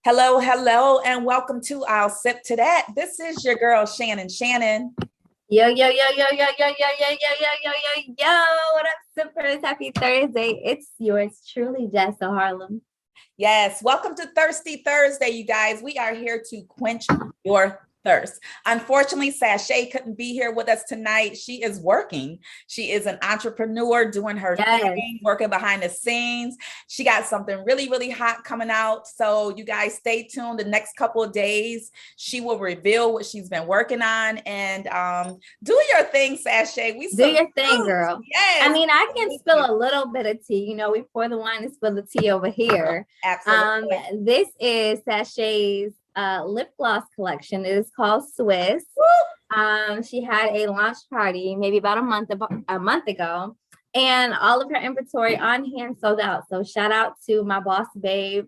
Hello, hello, and welcome to I'll Sip to That. This is your girl, Shannon. Shannon. Yo, yo, yo, yo, yo, yo, yo, yo, yo, yo, yo, yo, yo. What up, sippers? Happy Thursday. It's yours truly, Jessa Harlem. Yes, welcome to Thirsty Thursday, you guys. We are here to quench your thirst. Unfortunately, Sashay couldn't be here with us tonight. She is working. She is an entrepreneur doing her thing, working behind the scenes. She got something really, really hot coming out. So you guys stay tuned the next couple of days. She will reveal what she's been working on and do your thing, Sashay. Do your thing, girl. Yes. I mean, I can spill a little bit of tea. You know, we pour the wine and spill the tea over here. Absolutely. This is Sashay's lip gloss collection. It is called Swiss. She had a launch party maybe about a month ago, and all of her inventory on hand sold out. So shout out to my boss babe,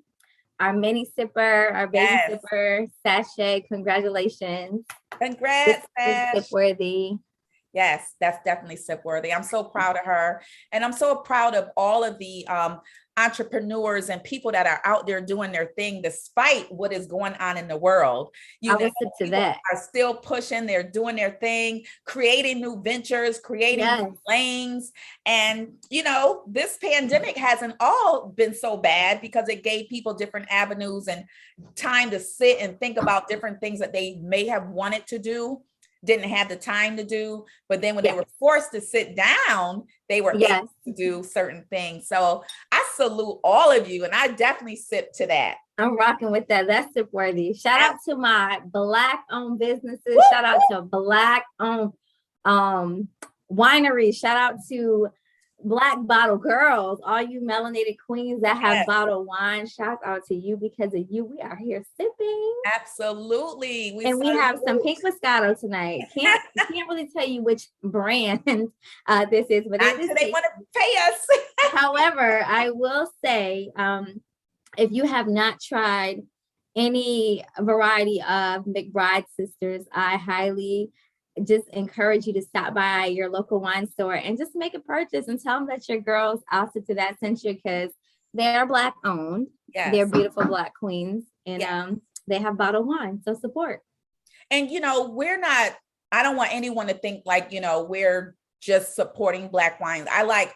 our mini sipper, our baby sipper, Sashay. Congratulations. Congrats. Sip worthy. Yes, that's definitely sip worthy. I'm so proud of her. And I'm so proud of all of the entrepreneurs and people that are out there doing their thing despite what is going on in the world. People are still pushing, they're doing their thing, creating new ventures, creating new lanes. And this pandemic hasn't all been so bad because it gave people different avenues and time to sit and think about different things that they may have wanted to do, didn't have the time to do, but then when they were forced to sit down, they were able to do certain things. So I salute all of you, and I definitely sip to that. I'm rocking with that. That's sip worthy. Shout out to my Black-owned businesses. Woo! Shout out to Black-owned wineries. Shout out to Black Bottle Girls, all you melanated queens that have bottled wine. Shout out to you. Because of you, we are here sipping. Absolutely. We have some pink Moscato tonight. Can't really tell you which brand this is, but they want to pay us. However, I will say, if you have not tried any variety of McBride Sisters, I highly just encourage you to stop by your local wine store and just make a purchase and tell them that your girls I'll Sip to That sent you, because they're Black owned. They're beautiful Black queens, and they have bottled wine, so support. And I don't want anyone to think like we're just supporting Black wines. I like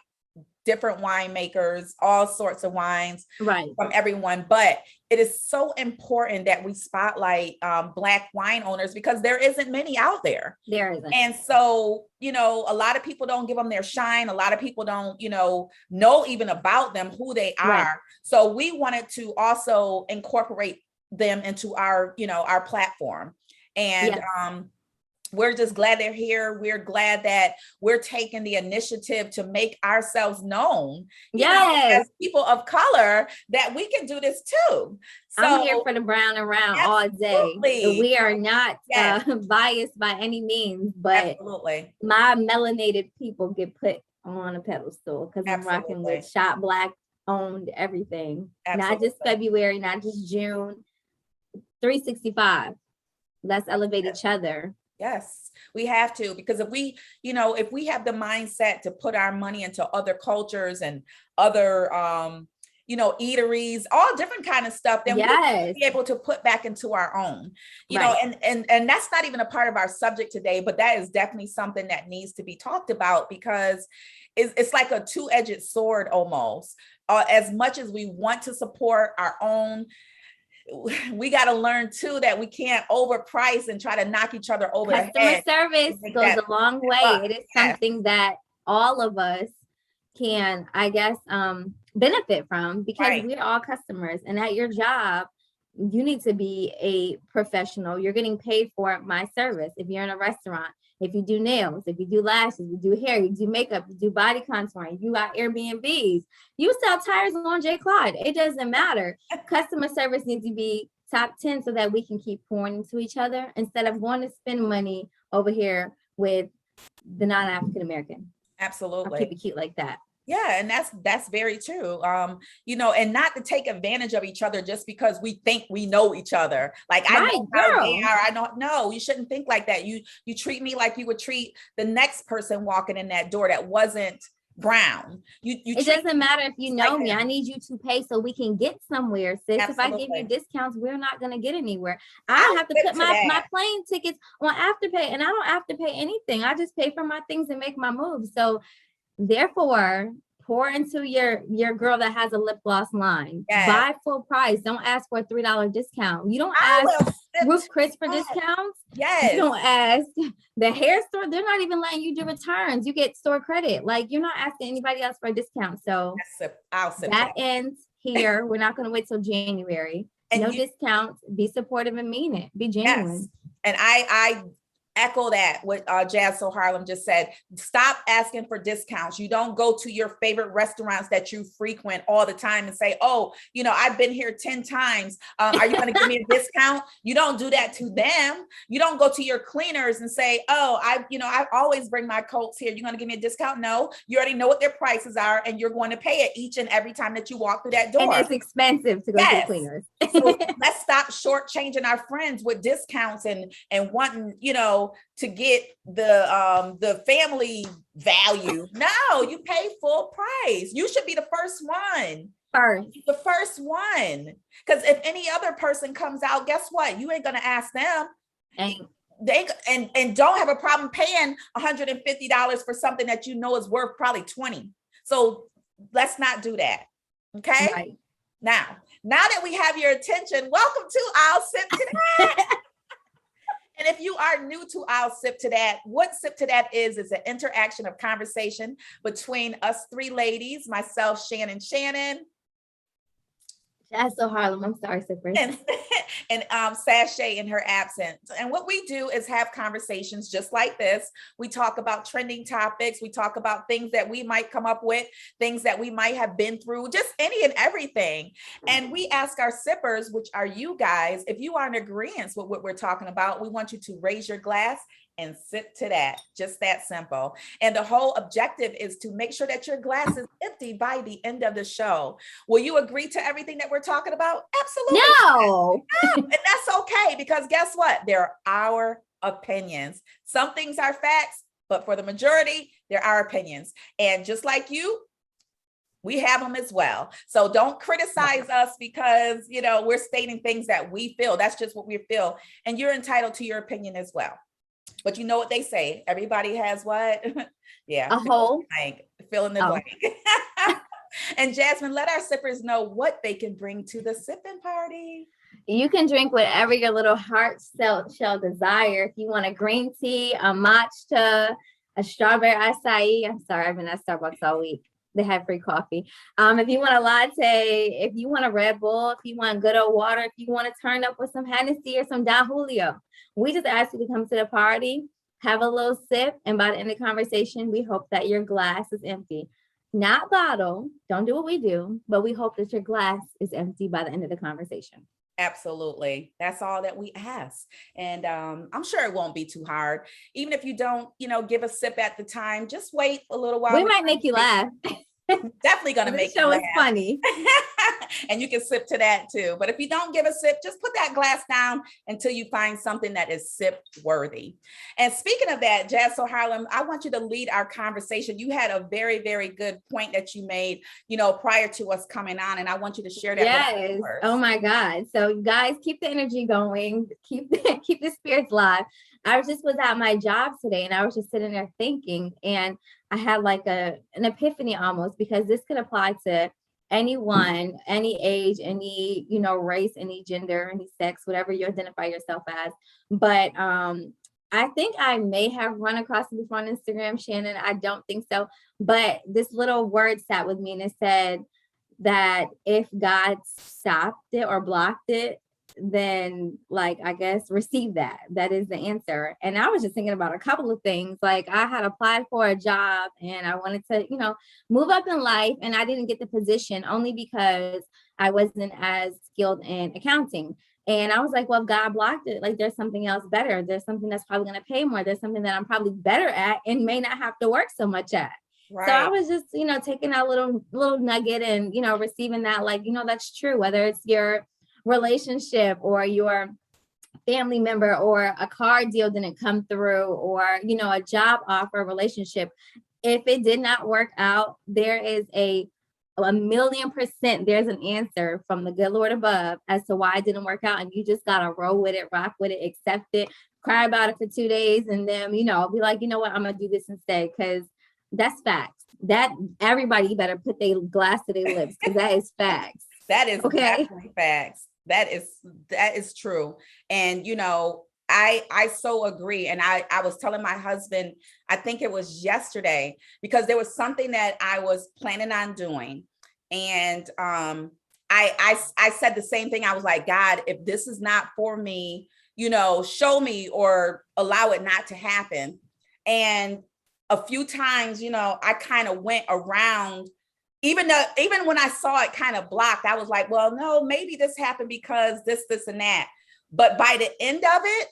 different winemakers, all sorts of wines from everyone. But it is so important that we spotlight Black wine owners because there isn't many out there. There isn't. And so, a lot of people don't give them their shine. A lot of people don't, know even about them, who they are. Right. So we wanted to also incorporate them into our platform. And we're just glad they're here. We're glad that we're taking the initiative to make ourselves known as people of color, that we can do this too. So I'm here for the brown and round all day. We are not biased by any means, but my melanated people get put on a pedestal because I'm rocking with Shop Black owned everything. Not just February, not just June, 365. Let's elevate each other. Yes, we have to, because if we have the mindset to put our money into other cultures and other, eateries, all different kind of stuff, then we'll be able to put back into our own, know, and that's not even a part of our subject today, but that is definitely something that needs to be talked about because it's like a two-edged sword almost. As much as we want to support our own, we got to learn too that we can't overprice and try to knock each other over the head. Customer service goes a long way. It is something that all of us can, I guess, benefit from, because we're all customers, and at your job, you need to be a professional. You're getting paid for my service. If you're in a restaurant, if you do nails, if you do lashes, you do hair, you do makeup, you do body contouring, you got Airbnbs, you sell tires on J. Clyde. It doesn't matter. Customer service needs to be top 10 so that we can keep pouring into each other instead of going to spend money over here with the non-African American. Absolutely. I'll keep it cute like that. Yeah, and that's very true. And not to take advantage of each other just because we think we know each other. Like I know how they are. I don't know. You shouldn't think like that. You treat me like you would treat the next person walking in that door that wasn't brown. It doesn't matter if you know me. I need you to pay so we can get somewhere, sis. Absolutely. If I give you discounts, we're not going to get anywhere. I have to put my plane tickets on Afterpay, and I don't have to pay anything. I just pay for my things and make my moves. So therefore, pour into your girl that has a lip gloss line. Yes. Buy full price. Don't ask for a $3 discount. You don't ask Ruth Chris for discounts. Yes. You don't ask the hair store. They're not even letting you do returns. You get store credit. Like, you're not asking anybody else for a discount. So that ends here. We're not going to wait till January. And no discounts. Be supportive and mean it. Be genuine. Yes. And I echo that what Jazz So Harlem just said. Stop asking for discounts. You don't go to your favorite restaurants that you frequent all the time and say, oh, I've been here 10 times. Are you going to give me a discount? You don't do that to them. You don't go to your cleaners and say, oh, I always bring my coats here. You're going to give me a discount? No, you already know what their prices are, and you're going to pay it each and every time that you walk through that door. And it's expensive to go to the cleaners. So let's stop shortchanging our friends with discounts and wanting, to get the family value. No, you pay full price. You should be the first one. The first one. Because if any other person comes out, guess what? You ain't gonna ask them. And don't have a problem paying $150 for something that you know is worth probably $20. So let's not do that. Okay. Right. Now that we have your attention, welcome to I'll Sip to That. And if you are new to I'll Sip to That, what Sip to That is an interaction of conversation between us three ladies, myself, Shannon, Jazz So Harlem. I'm sorry, Sipper. And Sashay in her absence. And what we do is have conversations just like this. We talk about trending topics. We talk about things that we might come up with, things that we might have been through, just any and everything. And we ask our sippers, which are you guys, if you are in agreement with what we're talking about, we want you to raise your glass and sip to that. Just that simple. And the whole objective is to make sure that your glass is empty by the end of the show. Will you agree to everything that we're talking about? Absolutely. No. And that's okay, because guess what? They're our opinions. Some things are facts, but for the majority, they're our opinions. And just like you, we have them as well. So don't criticize us because, we're stating things that we feel. That's just what we feel. And you're entitled to your opinion as well. But you know what they say, everybody has what? Yeah. A hole. Fill in the blank. And Jasmine, let our sippers know what they can bring to the sipping party. You can drink whatever your little heart shall desire. If you want a green tea, a matcha, a strawberry acai. I'm sorry, I've been at Starbucks all week. They have free coffee. If you want a latte, if you want a Red Bull, if you want good old water, if you want to turn up with some Hennessy or some Don Julio, we just ask you to come to the party, have a little sip, and by the end of the conversation, we hope that your glass is empty. Not bottle. Don't do what we do, but we hope that your glass is empty by the end of the conversation. Absolutely. That's all that we ask. And I'm sure it won't be too hard. Even if you don't, give a sip at the time, just wait a little while. We might make you laugh. Definitely going to make you laugh. It's funny. And you can sip to that too. But if you don't give a sip, just put that glass down until you find something that is sip worthy. And speaking of that, Jazz So Harlem, I want you to lead our conversation. You had a very, very good point that you made, prior to us coming on. And I want you to share that. Yes. Oh my God. So guys, keep the energy going. Keep the spirits live. I was at my job today and I was just sitting there thinking, and I had like an epiphany almost, because this could apply to anyone, any age, any, race, any gender, any sex, whatever you identify yourself as. But I think I may have run across it before on Instagram, Shannon. I don't think so. But this little word sat with me and it said that if God stopped it or blocked it, then I guess receive that. That is the answer. And I was just thinking about a couple of things. Like, I had applied for a job and I wanted to, move up in life, and I didn't get the position only because I wasn't as skilled in accounting. And I was like, well, if God blocked it, there's something else better. There's something that's probably going to pay more. There's something that I'm probably better at and may not have to work so much at. Right. So I was just, taking that little nugget and, receiving that, that's true, whether it's your relationship or your family member or a car deal didn't come through or, a job offer, relationship. if it did not work out, there is a 1,000,000% there's an answer from the good Lord above as to why it didn't work out. And you just gotta roll with it, rock with it, accept it, cry about it for 2 days, and then, you know, be like, you know what, I'm gonna do this instead, because that's facts. That everybody better put their glass to their lips, because that is facts. That is definitely facts. That is true. And you know, I so agree. And I was telling my husband, I think it was yesterday, because there was something that I was planning on doing. And I said the same thing. I was like, God, if this is not for me, you know, show me or allow it not to happen. And a few times, you know, I kind of went around, even when I saw it kind of blocked, I was like, well, no, maybe this happened because this, and that. But by the end of it,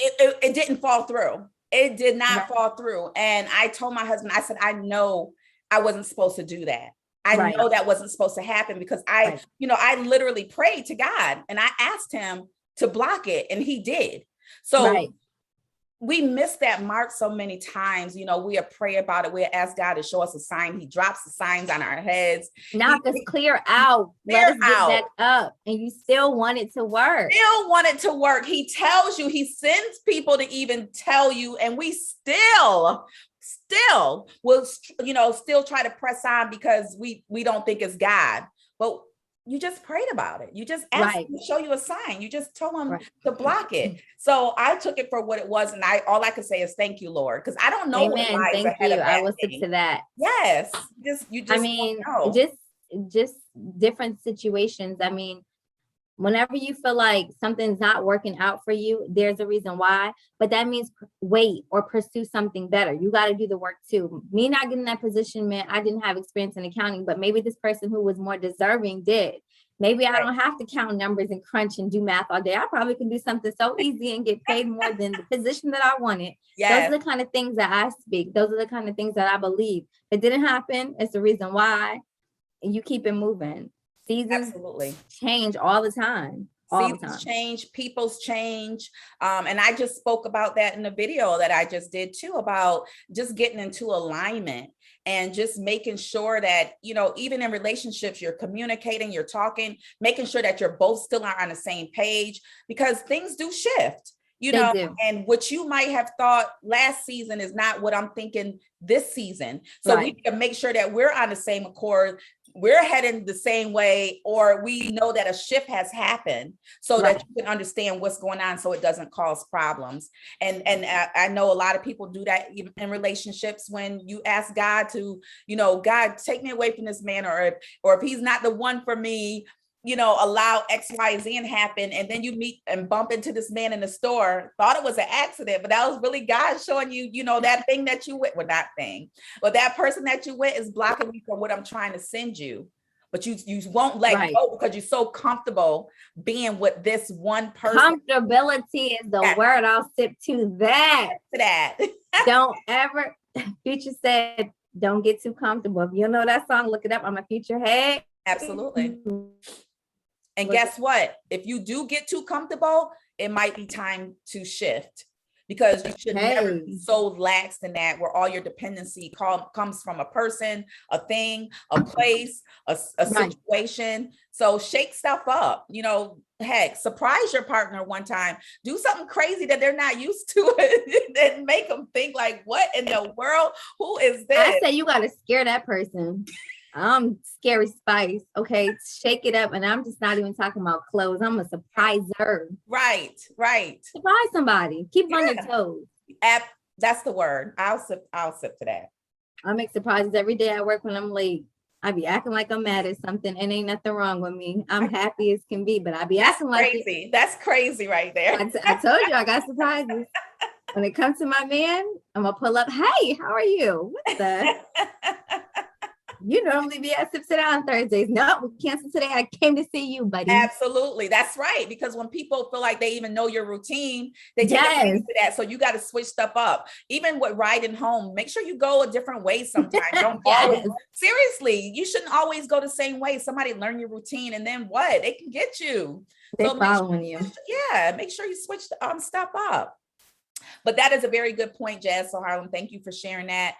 it didn't fall through. It did not fall through. And I told my husband, I said, I know I wasn't supposed to do that. I know that wasn't supposed to happen, because you know, I literally prayed to God and I asked him to block it, and he did. So we miss that mark so many times. You know, we'll pray about it. We'll ask God to show us a sign. He drops the signs on our heads. Knock us clear out. Let us get back up. And you still want it to work. Still want it to work. He tells you, he sends people to even tell you, and we still will, you know, still try to press on because we don't think it's God. But you just prayed about it. You just asked him to show you a sign. You just told him to block it. So I took it for what it was. And all I could say is thank you, Lord. Because I don't know what lies ahead of that. I will stick to that. Yes. You just I mean, just different situations. I mean, whenever you feel like something's not working out for you, there's a reason why, but that means wait or pursue something better. You got to do the work too. Me not getting that position meant I didn't have experience in accounting, but maybe this person who was more deserving did. Maybe I don't have to count numbers and crunch and do math all day. I probably can do something so easy and get paid more than the position that I wanted. Those are the kind of things that I speak. Those are the kind of things that I believe. It didn't happen. It's the reason why. And you keep it moving. Seasons change all the time. Seasons change, people's change. And I just spoke about that in the video that I just did too, about just getting into alignment and just making sure that, you know, even in relationships, you're communicating, you're talking, making sure that you're both still on the same page, because things do shift. You know, and what you might have thought last season is not what I'm thinking this season. So we need to make sure that we're on the same accord. We're heading the same way, or we know that a shift has happened, so that you can understand what's going on, so it doesn't cause problems. And I know a lot of people do that in relationships. When you ask God to, you know, God, take me away from this man, or if he's not the one for me, you know, allow X, Y, Z and happen. And then you meet and bump into this man in the store, thought it was an accident, but that was really God showing you, you know, that thing that you went, well, not thing, but that person that you went is blocking me from what I'm trying to send you. But you won't let go because you're so comfortable being with this one person. Comfortability is the word. I'll sip to that. Don't ever, Future said, don't get too comfortable. If you don't know that song, look it up. I'm a Future head. Absolutely. And guess what? If you do get too comfortable, it might be time to shift, because you should never be so lax in that, where all your dependency comes from a person, a thing, a place, a situation. So shake stuff up, you know, heck, surprise your partner one time, do something crazy that they're not used to and make them think like, what in the world? Who is this? I say you got to scare that person. I'm Scary Spice. Okay, shake it up. And I'm just not even talking about clothes. I'm a surpriser. Right. Surprise somebody. Keep on your toes. That's the word. I'll sip to that. I make surprises every day at work when I'm late. I be acting like I'm mad at something, and ain't nothing wrong with me. I'm happy as can be, but I be acting like crazy. That's crazy right there. I told you I got surprises. When it comes to my man, I'm gonna pull up. Hey, how are you? What the? You normally be at Sip Sit Down on Thursdays. No, we canceled today. I came to see you, buddy. Absolutely. That's right. Because when people feel like they even know your routine, they take advantage of that. So you got to switch stuff up. Even with riding home, make sure you go a different way sometimes. Don't always, seriously, you shouldn't always go the same way. Somebody learn your routine, and then what? They can get you. They're following you. Yeah. Make sure you switch stuff up. But that is a very good point, Jazz. So Harlem, thank you for sharing that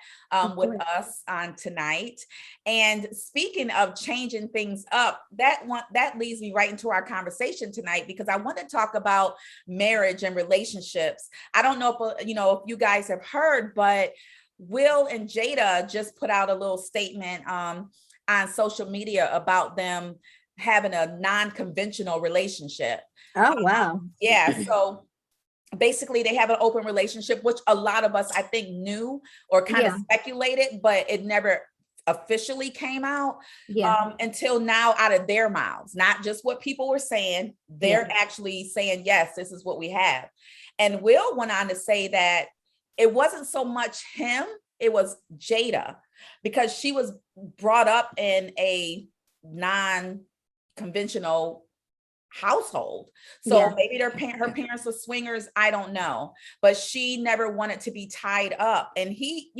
with us on tonight. And speaking of changing things up, that leads me right into our conversation tonight, because I want to talk about marriage and relationships. I don't know if if you guys have heard, but Will and Jada just put out a little statement on social media about them having a non-conventional relationship. Oh, wow. Yeah. So basically they have an open relationship, which a lot of us, I think, knew or kind of speculated, but it never officially came out until now out of their mouths, not just what people were saying. They're actually saying, yes, this is what we have. And Will went on to say that it wasn't so much him, it was Jada, because she was brought up in a non-conventional household. So maybe her parents were swingers, I don't know, but she never wanted to be tied up. And he,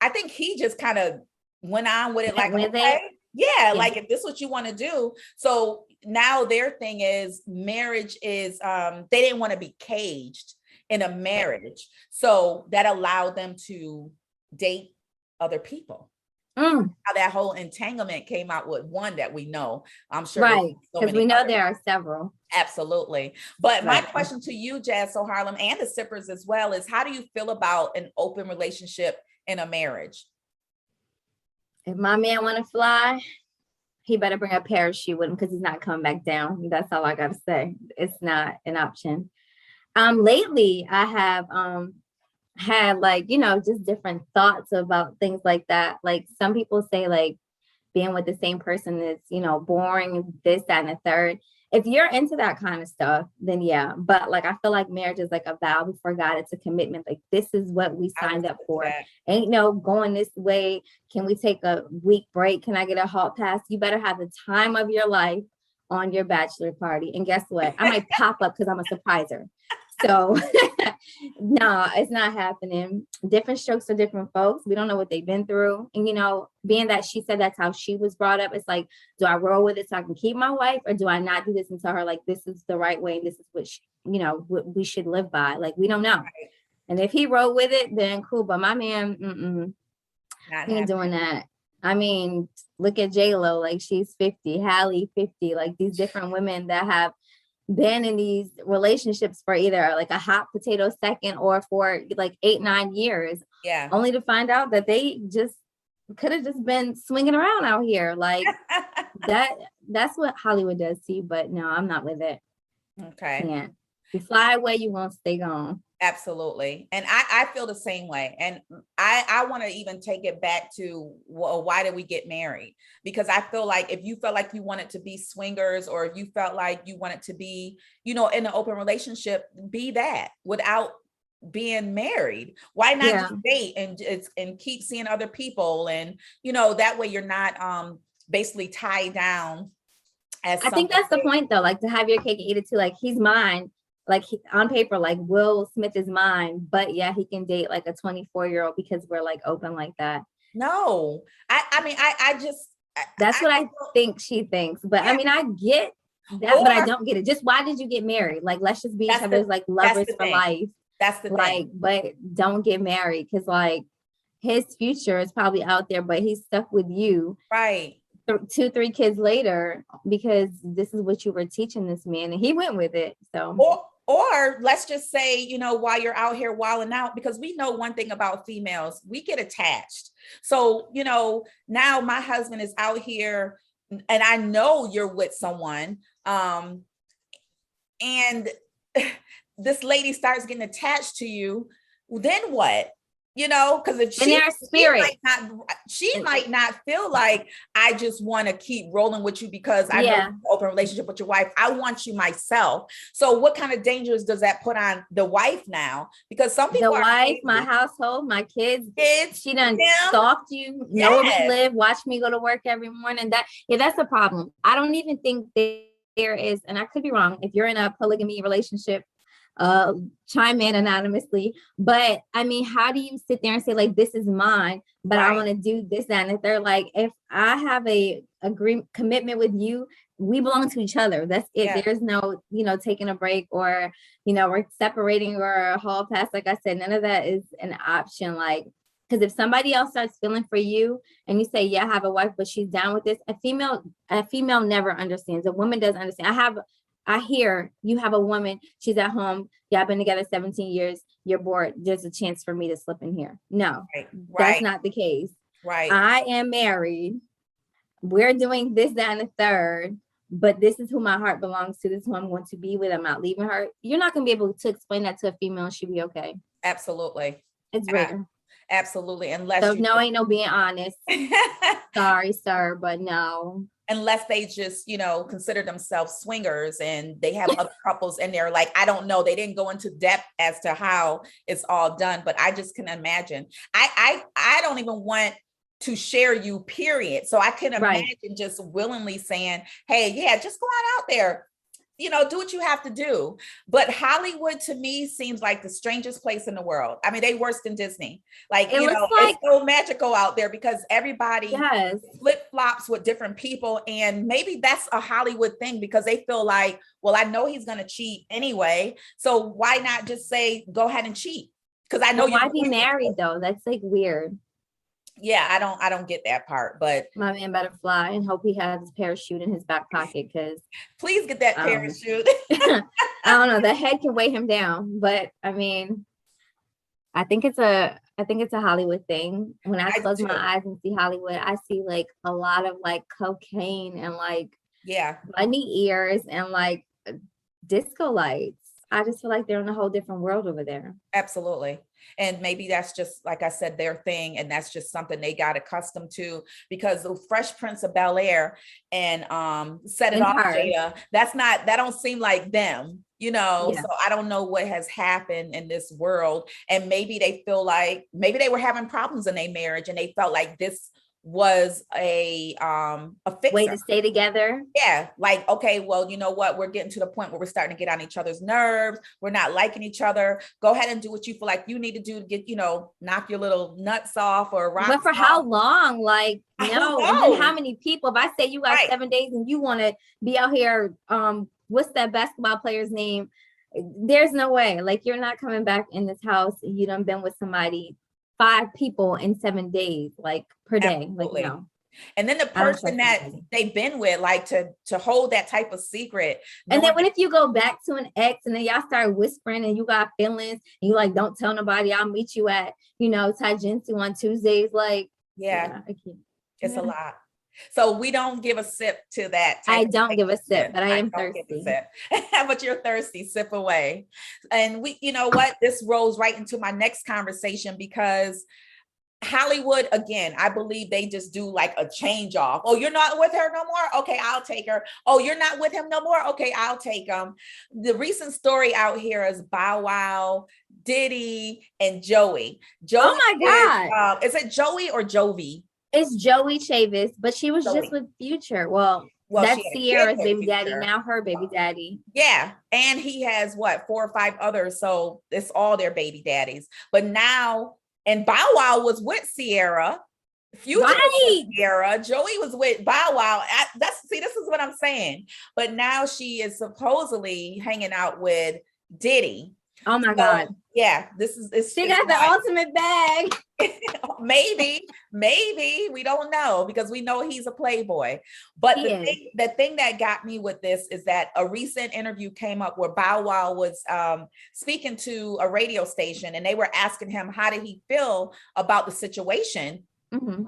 I think he just kind of went on with it, like, okay, like, if this is what you want to do. So now their thing is marriage is they didn't want to be caged in a marriage, so that allowed them to date other people. How that whole entanglement came out with one that we know. I'm sure, right? Because we know there are several. Absolutely. But my question to you, Jazz So Harlem, and the sippers as well, is how do you feel about an open relationship in a marriage? If my man want to fly, he better bring a parachute with him, because he's not coming back down. That's all I got to say. It's not an option. Lately I have had, like, just different thoughts about things like that. Like, some people say, like, being with the same person is, boring, this, that, and the third. If you're into that kind of stuff, then yeah. But like, I feel like marriage is like a vow before God. It's a commitment. Like, this is what we signed up for. Ain't no going this way. Can we take a week break? Can I get a hall pass? You better have the time of your life on your bachelor party. And guess what? I might pop up because I'm a surpriser. So no, it's not happening. Different strokes for different folks. We don't know what they've been through. And, being that she said that's how she was brought up, it's like, do I roll with it so I can keep my wife, or do I not do this and tell her, like, this is the right way and this is what what we should live by? Like, we don't know. Right. And if he rolled with it, then cool. But my man, he ain't doing that. I mean, look at J-Lo, like, she's 50, Halle 50, like, these different women that have been in these relationships for either like a hot potato second or for like 8-9 years, only to find out that they just could have just been swinging around out here. Like, that's what Hollywood does to you. But no, I'm not with it. Okay. Yeah. You fly away, you won't stay gone. Absolutely. And I feel the same way. And I want to even take it back to, well, why did we get married? Because I feel like if you felt like you wanted to be swingers, or if you felt like you wanted to be, in an open relationship, be that without being married. Why not just date and keep seeing other people? And, that way you're not basically tied down. I think that's the point, though, like, to have your cake and eat it too. Like, he's mine. Like, on paper, like, Will Smith is mine, but yeah, he can date like a 24-year-old because we're like open like that. No, I mean, I just, that's what I think she thinks. But I mean, I get that, but I don't get it. Just why did you get married? Like, let's just be each other's like lovers for life. That's the thing. But don't get married, because like, his future is probably out there, but he's stuck with you. Right. 2-3 kids later, because this is what you were teaching this man, and he went with it. So. Or let's just say, while you're out here wilding out, because we know one thing about females, we get attached. So, now my husband is out here and I know you're with someone, and this lady starts getting attached to you, then what? Because if she might not feel like, I just want to keep rolling with you because I know you're in an open relationship with your wife. I want you myself. So what kind of dangers does that put on the wife now? Because some people my household, my kids, she done stalked you, know where we live, watch me go to work every morning. That's the problem. I don't even think there is, and I could be wrong, if you're in a polygamy relationship, chime in anonymously, but I mean, how do you sit there and say, like, this is mine, but I want to do this, that, and the third? Like, if I have a commitment with you, we belong to each other. That's it. Yeah. There's no, taking a break or, we're separating or a hall pass. Like I said, none of that is an option. Like, because if somebody else starts feeling for you and you say, yeah, I have a wife, but she's down with this, a female never understands. A woman doesn't understand. I hear you have a woman, she's at home. Yeah, I've been together 17 years. You're bored. There's a chance for me to slip in here. No, that's not the case. Right. I am married. We're doing this, that, and the third, but this is who my heart belongs to. This is who I'm going to be with. I'm not leaving her. You're not going to be able to explain that to a female and she'll be okay. Absolutely. It's rare. Absolutely. Unless ain't no being honest. Sorry, sir, but no. Unless they just, consider themselves swingers and they have other couples in there. Like, I don't know. They didn't go into depth as to how it's all done, but I just can imagine. I don't even want to share you, period. So I can imagine just willingly saying, hey, yeah, just go on out there, do what you have to do. But Hollywood to me seems like the strangest place in the world. I mean, they worse than Disney. Like, it's so magical out there because everybody flip flops with different people. And maybe that's a Hollywood thing because they feel like, well, I know he's going to cheat anyway. So why not just say, go ahead and cheat? Because I know why be married though? That's like weird. Yeah, I don't get that part, but my man better fly and hope he has his parachute in his back pocket because please get that parachute. I don't know, the head can weigh him down, but I mean, I think it's a Hollywood thing. When I close my eyes and see Hollywood, I see like a lot of like cocaine and like bunny ears and like disco lights. I just feel like they're in a whole different world over there. Absolutely. And maybe that's just, like I said, their thing. And that's just something they got accustomed to because the Fresh Prince of Bel-Air and Set It Off, Jada, that don't seem like them, so I don't know what has happened in this world. And maybe they feel like maybe they were having problems in their marriage and they felt like this was a fixer. Way to stay together. Yeah. Like, okay, well, you know what? We're getting to the point where we're starting to get on each other's nerves. We're not liking each other. Go ahead and do what you feel like you need to do to get, knock your little nuts off or rock. But for how long? Like, no. And then how many people? If I say you got 7 days and you want to be out here, what's that basketball player's name? There's no way. Like, you're not coming back in this house. You done been with somebody 5 people in 7 days, like per day. Absolutely. Like, no. And then the person that they've been with, like to hold that type of secret. And then what if you go back to an ex and then y'all start whispering and you got feelings and you like, don't tell nobody, I'll meet you at, Taijinsu on Tuesdays. Like, I can't. It's a lot. So we don't give a sip to that. I don't give a sip, but I am thirsty. But you're thirsty, sip away. And you know what? This rolls right into my next conversation because Hollywood, again, I believe they just do like a change off. Oh, you're not with her no more? Okay, I'll take her. Oh, you're not with him no more? Okay, I'll take him. The recent story out here is Bow Wow, Diddy, and Joey. Oh my God. Is it Joey or Jovi? It's Joey Chavis, but she was just with Future. Well, that's Sierra's baby daddy, now her baby daddy. Yeah. And he has 4 or 5 others. So it's all their baby daddies. But now, and Bow Wow was with Sierra. Future was with Sierra. Joey was with Bow Wow. This is what I'm saying. But now she is supposedly hanging out with Diddy. Oh my God. Yeah, she got the ultimate bag. maybe we don't know because we know he's a playboy. But the thing that got me with this is that a recent interview came up where Bow Wow was speaking to a radio station and they were asking him how did he feel about the situation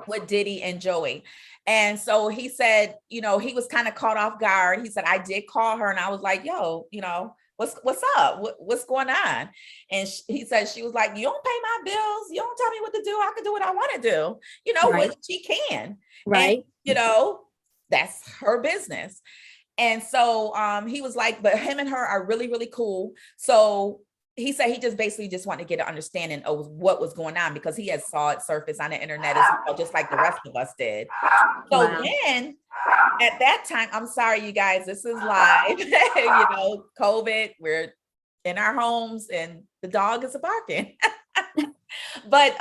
with Diddy and Joey. And so he said, he was kind of caught off guard. He said, I did call her and I was like, yo, what's up? What's going on? And he said, she was like, you don't pay my bills. You don't tell me what to do. I can do what I want to do. What she can. Right. And, that's her business. And so he was like, but him and her are really, really cool. So he said he just basically wanted to get an understanding of what was going on because he had saw it surface on the internet as well, just like the rest of us did. So then at that time, I'm sorry, you guys, this is live, COVID, we're in our homes and the dog is barking. But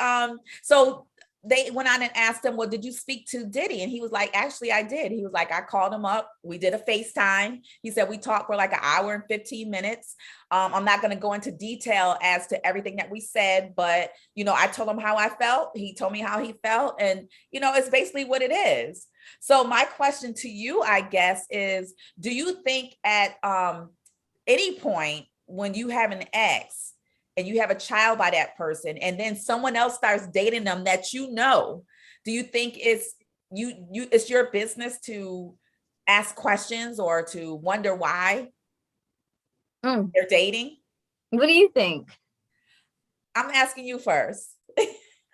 so they went on and asked him, well, did you speak to Diddy? And he was like, actually, I did. He was like, I called him up. We did a FaceTime. He said, we talked for like an hour and 15 minutes. I'm not going to go into detail as to everything that we said, but, you know, I told him how I felt. He told me how he felt. And, you know, it's basically what it is. So my question to you, I guess, is, do you think at any point when you have an ex and you have a child by that person, and then someone else starts dating them that you know, do you think it's your business to ask questions or to wonder why they're dating? What do you think? I'm asking you first.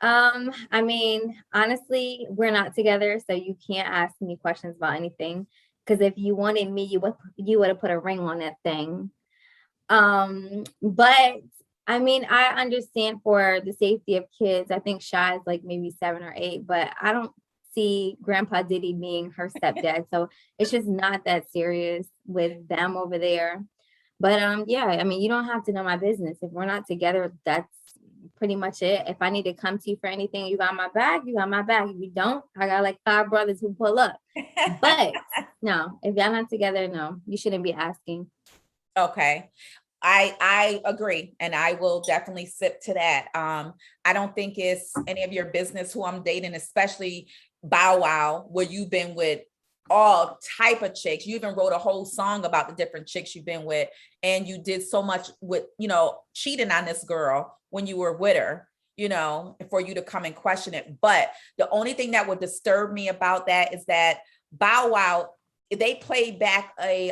I mean, honestly, we're not together, so you can't ask me questions about anything. Because if you wanted me, you would have put a ring on that thing. But I mean, I understand for the safety of kids. I think Shy is like maybe 7 or 8, but I don't see Grandpa Diddy being her stepdad. So it's just not that serious with them over there. But yeah, I mean, you don't have to know my business. If we're not together, that's pretty much it. If I need to come to you for anything, you got my back, you got my back. If you don't, I got like 5 brothers who pull up. But no, if y'all not together, no, you shouldn't be asking. Okay. I agree. And I will definitely sip to that. I don't think it's any of your business who I'm dating, especially Bow Wow, where you've been with all type of chicks. You even wrote a whole song about the different chicks you've been with. And you did so much with, you know, cheating on this girl when you were with her, you know, for you to come and question it. But the only thing that would disturb me about that is that Bow Wow, they played back a,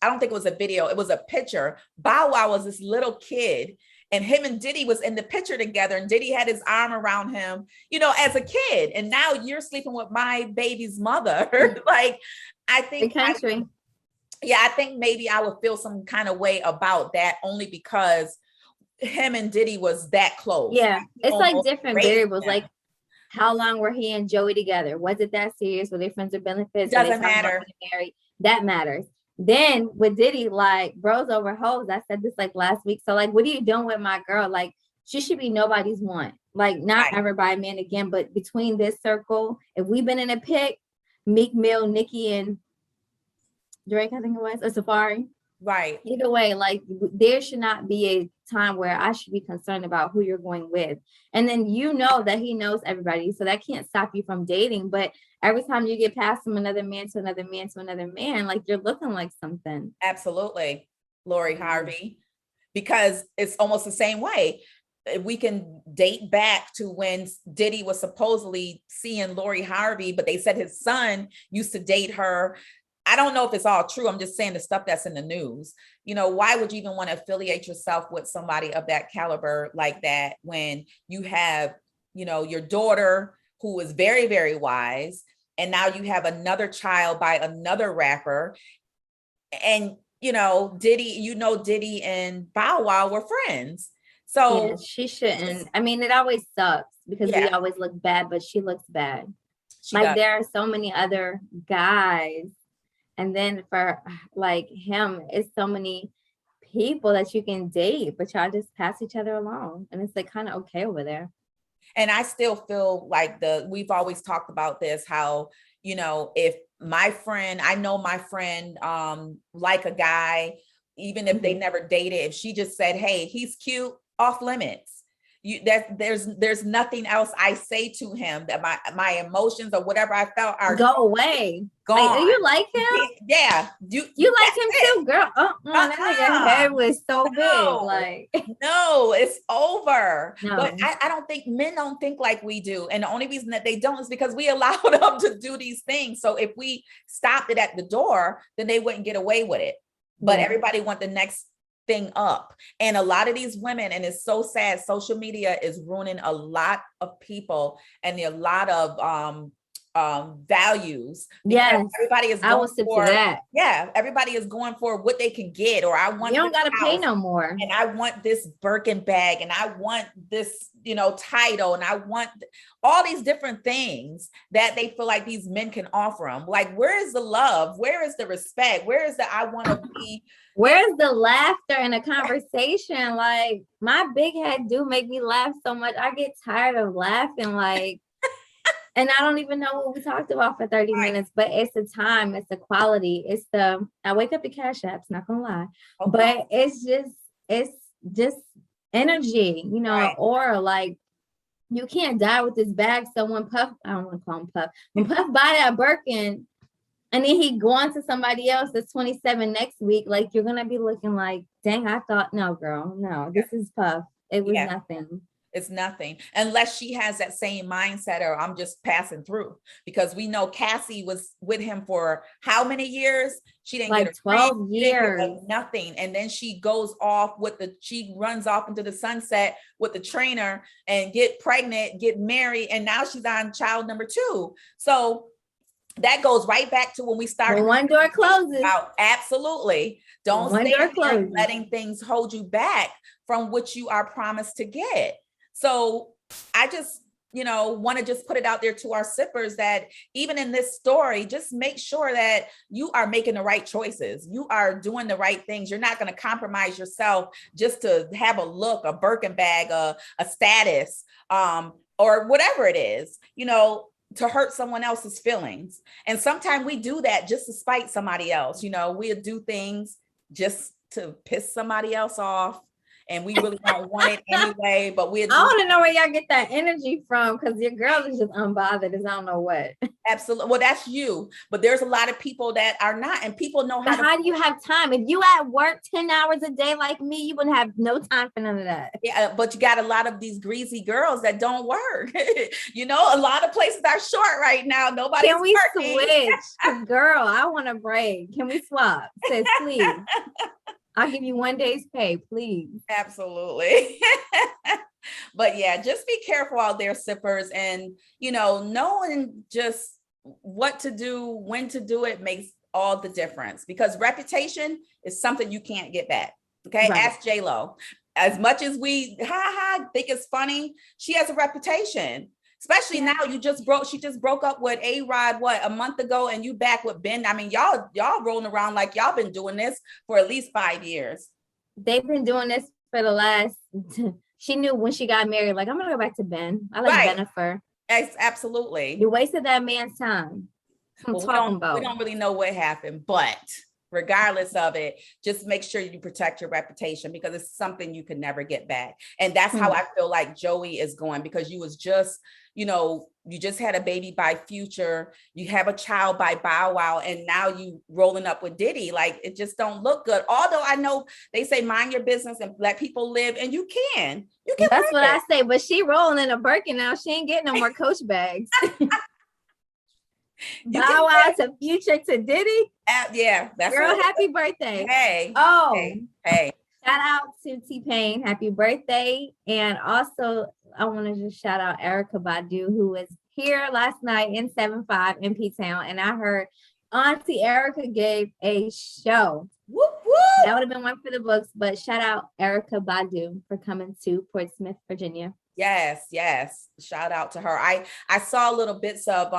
I don't think it was a video, it was a picture. Bow Wow was this little kid and him and Diddy was in the picture together, and Diddy had his arm around him, you know, as a kid. And now you're sleeping with my baby's mother. Like, I think, I think maybe I would feel some kind of way about that, only because him and Diddy was that close. Yeah, it's like different variables. Like, how long were he and Joey together? Was it that serious? Were they friends with benefits? Doesn't matter. Married? That matters. Then with Diddy, like, bros over hoes. I said this like last week. So like, what are you doing with my girl? Like, she should be nobody's one. Like, not ever by a man again. But between this circle, if we've been in a pic, Meek Mill, Nicki, and Drake, I think it was, or Safari. Right. Either way, like, there should not be a time where I should be concerned about who you're going with. And then you know that he knows everybody, so that can't stop you from dating. But every time you get past from another man to another man to another man, like, you're looking like something. Absolutely, Lori Harvey, because it's almost the same way. We can date back to when Diddy was supposedly seeing Lori Harvey, but they said his son used to date her. I don't know if it's all true. I'm just saying the stuff that's in the news. You know, why would you even want to affiliate yourself with somebody of that caliber like that when you have, you know, your daughter who is very, very wise, and now you have another child by another rapper, and, you know, Diddy and Bow Wow were friends. So yeah, she shouldn't. I mean, it always sucks because we always look bad, but she looks bad. There are so many other guys. And then for like him, it's so many people that you can date, but y'all just pass each other along. And it's like kind of okay over there. And I still feel like we've always talked about this, how, you know, if I know my friend like a guy, even if they never dated, if she just said, hey, he's cute, off limits. There's nothing else I say to him that my emotions or whatever I felt are go away. Gone. Like, you like him? Yeah. You like him too, girl. That nigga head was so big. Like, no, it's over. No. But I don't think men don't think like we do. And the only reason that they don't is because we allow them to do these things. So if we stopped it at the door, then they wouldn't get away with it. But everybody want the next thing up. And a lot of these women, and it's so sad, social media is ruining a lot of people and a lot of values. Yes, everybody is I will stick to that. Yeah, everybody is going for what they can get, or I want, you don't gotta pay no more, and I want this Birkin bag, and I want this, title, and I want all these different things that they feel like these men can offer them. Like, where is the love? Where is the respect? Where is the I want to be? Where's the laughter in a conversation? Like, my big head do make me laugh so much. I get tired of laughing, like, and I don't even know what we talked about for 30 minutes, but it's the time, it's the quality, I wake up to Cash Apps, not gonna lie, but it's just energy, or like, you can't die with this bag. So when Puff, I don't want to call him Puff, when Puff buy that Birkin, and then he go on to somebody else that's 27 next week, like, you're gonna be looking like, dang, I thought, no, girl, no, this is Puff. It was nothing. It's nothing, unless she has that same mindset, or I'm just passing through, because we know Cassie was with him for how many years? She didn't get 12 years, nothing. And then she goes off she runs off into the sunset with the trainer and get pregnant, get married. And now she's on child number 2. So that goes right back to when we started. One door closes. Absolutely. Don't stay there letting things hold you back from what you are promised to get. So I just, want to just put it out there to our sippers that even in this story, just make sure that you are making the right choices. You are doing the right things. You're not going to compromise yourself just to have a look, a Birkin bag, a status, or whatever it is, to hurt someone else's feelings. And sometimes we do that just to spite somebody else. We'll do things just to piss somebody else off. And we really don't want it anyway, but I want to know where y'all get that energy from, because your girl is just unbothered as I don't know what. Absolutely. Well, that's you. But there's a lot of people that are not, and people know how do you have time? If you at work 10 hours a day like me, you wouldn't have no time for none of that. Yeah, but you got a lot of these greasy girls that don't work. A lot of places are short right now. Nobody's working. Can we working. switch? Girl, I want a break. Can we swap? Sis, please. I'll give you 1 day's pay, please. Absolutely. But yeah, just be careful out there, sippers, and, knowing just what to do, when to do it makes all the difference, because reputation is something you can't get back. Okay. Right. Ask J-Lo. As much as we think it's funny, she has a reputation. Especially now, she just broke up with A-Rod, a month ago, and you back with Ben. I mean, y'all rolling around like y'all been doing this for at least 5 years. They've been doing this for the last, she knew when she got married, like, I'm gonna go back to Ben. I like Bennifer. Absolutely. You wasted that man's time. We don't really know what happened, but regardless of it, just make sure you protect your reputation, because it's something you can never get back. And that's how I feel like Joey is going, because you was just, you just had a baby by Future, you have a child by Bow Wow, and now you rolling up with Diddy. Like, it just don't look good. Although I know they say mind your business and let people live, and you can. That's what I say, but she rolling in a Birkin now. She ain't getting no more Coach bags. Bow Wow to Future to Diddy. Yeah, that's girl. Happy birthday! Hey, hey! Shout out to T-Pain, happy birthday! And also, I want to just shout out Erykah Badu, who was here last night in 7-5 in P-Town, and I heard Auntie Erykah gave a show. Whoop, whoop. That would have been one for the books, but shout out Erykah Badu for coming to Portsmouth, Virginia. Yes. Shout out to her. I saw little bits of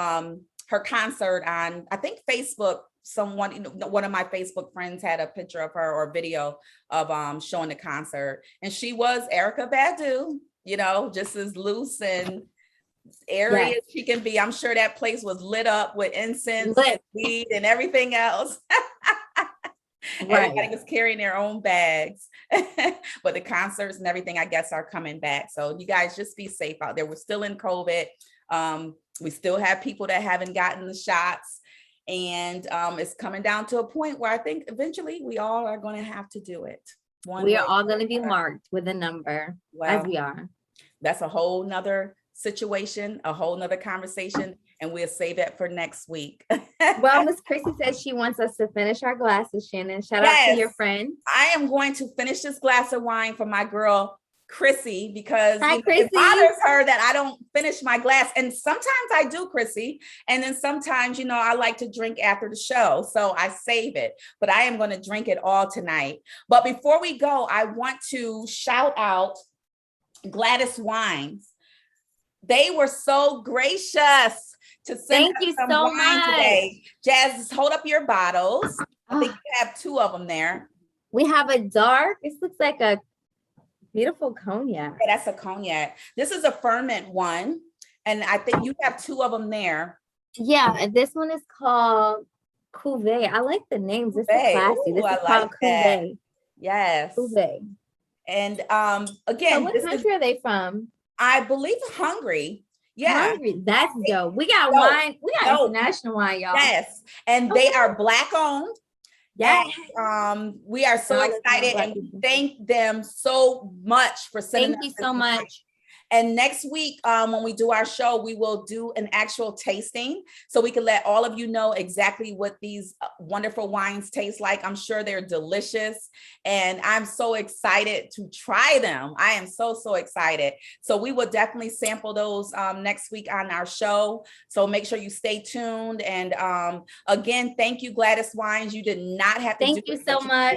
her concert on, I think, Facebook. Someone, one of my Facebook friends had a picture of her or video of showing the concert, and she was Erykah Badu, just as loose and airy as she can be. I'm sure that place was lit up with incense, and weed, and everything else. Everybody was carrying their own bags. But the concerts and everything, I guess, are coming back. So you guys just be safe out there. We're still in COVID. We still have people that haven't gotten the shots. And it's coming down to a point where I think eventually we all are going to have to do it. We are all going to be marked with a number, as we are. That's a whole nother situation, a whole nother conversation, and we'll save it for next week. Well, Miss Chrissy says she wants us to finish our glasses, Shannon. Shout out to your friend. I am going to finish this glass of wine for my girl, Chrissy, because Hi, you know, it bothers her that I don't finish my glass. And sometimes I do, Chrissy. And then sometimes, you know, I like to drink after the show. So I save it, but I am going to drink it all tonight. But before we go, I want to shout out Gladys Wines. They were so gracious to send us some wine today. Jazz, hold up your bottles. I think you have 2 of them there. We have a dark, this looks like a beautiful cognac. Yeah, that's a cognac. This is a ferment one. And I think you have 2 of them there. Yeah, and this one is called Cuvée. I like the names. This is classy. This is called Cuvée. Yes. Cuvée. And again, so what country are they from? I believe Hungary. Yeah. Hungary. That's dope. We got wine. We got international wine, y'all. Yes. And they are Black owned. Yes. And, we are so excited and we thank them so much for sending us. Thank you so much. And next week, when we do our show, we will do an actual tasting so we can let all of you know exactly what these wonderful wines taste like. I'm sure they're delicious and I'm so excited to try them. I am so, so excited. So we will definitely sample those next week on our show. So make sure you stay tuned. And again, thank you, Gladys Wines. You did not have to thank you so much.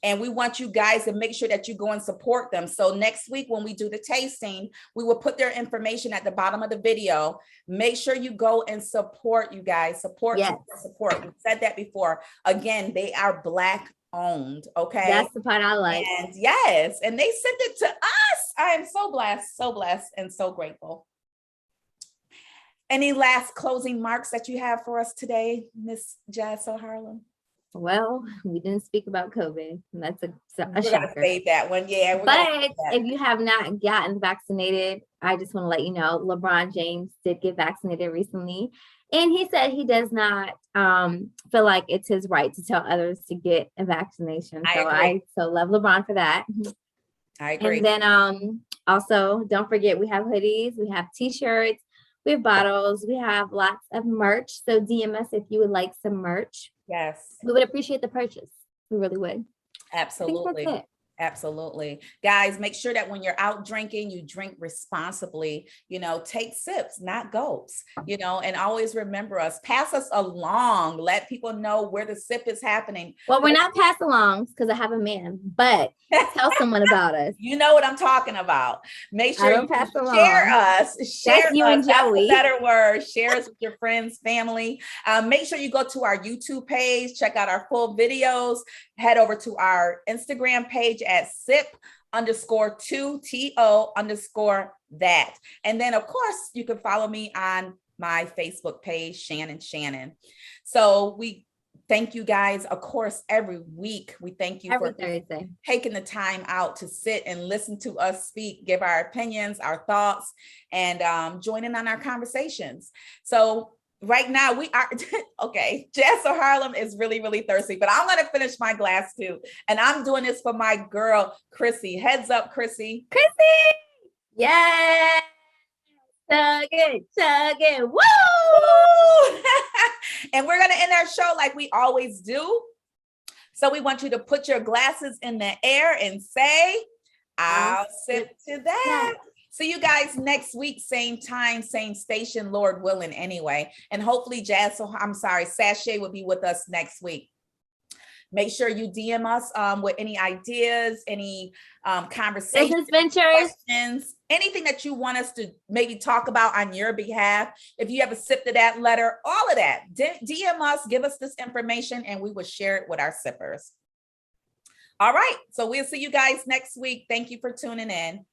And we want you guys to make sure that you go and support them. So next week, when we do the tasting, we will put their information at the bottom of the video. Make sure you go and support, you guys. Support, support. We said that before. Again, they are Black owned. Okay. That's the part I like. And yes, and they sent it to us. I am so blessed and so grateful. Any last closing marks that you have for us today, Miss Jazz O'Harlem? Well, we didn't speak about COVID. That's a We're shocker. gonna save that one. Yeah. But if you have not gotten vaccinated, I just want to let you know, LeBron James did get vaccinated recently. And he said he does not feel like it's his right to tell others to get a vaccination. I love LeBron for that. I agree. And then also, don't forget, we have hoodies, we have t-shirts, we have bottles, we have lots of merch. So DM us if you would like some merch. Yes. We would appreciate the purchase. We really would. Absolutely. Absolutely. Guys, make sure that when you're out drinking, you drink responsibly, you know, take sips, not gulps, you know, and always remember us, pass us along, let people know where the sip is happening. Well, we're not pass alongs because I have a man, but tell someone about us. You know what I'm talking about. Make sure you pass along. Share us. Share That's you us. and Joey. That's a better word. Share us with your friends, family. Make sure you go to our YouTube page, check out our full videos, head over to our Instagram page at sip_2TO_that. And then of course you can follow me on my Facebook page, Shannon. So we thank you guys. Of course, every week we thank you for Thursday taking the time out to sit and listen to us speak, give our opinions, our thoughts, and joining on our conversations. So right now we are okay. Jazz O'Harlem is really, really thirsty, but I'm gonna finish my glass too. And I'm doing this for my girl, Chrissy. Heads up, Chrissy. Yeah. Chug it. Woo! And we're gonna end our show like we always do. So we want you to put your glasses in the air and say, I'll sip to that. See you guys next week, same time, same station, Lord willing anyway. And hopefully Sashay will be with us next week. Make sure you DM us with any ideas, any conversations, questions, anything that you want us to maybe talk about on your behalf. If you have a sip to that letter, all of that, DM us, give us this information, and we will share it with our sippers. All right, so we'll see you guys next week. Thank you for tuning in.